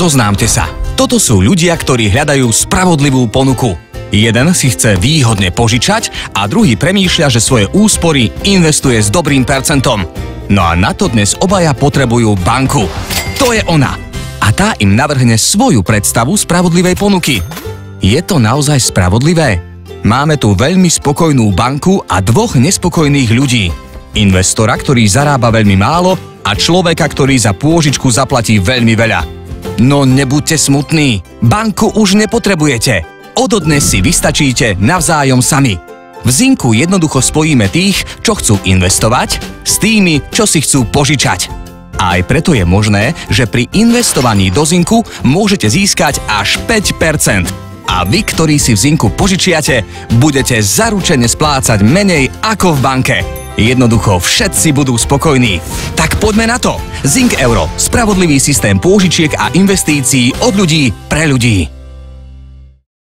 Zoznámte sa. Toto sú ľudia, ktorí hľadajú spravodlivú ponuku. Jeden si chce výhodne požičať a druhý premýšľa, že svoje úspory investuje s dobrým percentom. No a na to dnes obaja potrebujú banku. To je ona. A tá im navrhne svoju predstavu spravodlivej ponuky. Je to naozaj spravodlivé? Máme tu veľmi spokojnú banku a dvoch nespokojných ľudí. Investora, ktorý zarába veľmi málo a človeka, ktorý za pôžičku zaplatí veľmi veľa. No nebuďte smutní, banku už nepotrebujete. Ododnes si vystačíte navzájom sami. V Zinku jednoducho spojíme tých, čo chcú investovať, s tými, čo si chcú požičať. A aj preto je možné, že pri investovaní do Zinku môžete získať až 5%. A vy, ktorí si v Zinku požičiate, budete zaručene splácať menej ako v banke. Jednoducho všetci budú spokojní. Tak poďme na to. Zink Euro. Spravodlivý systém pôžičiek a investícií od ľudí pre ľudí.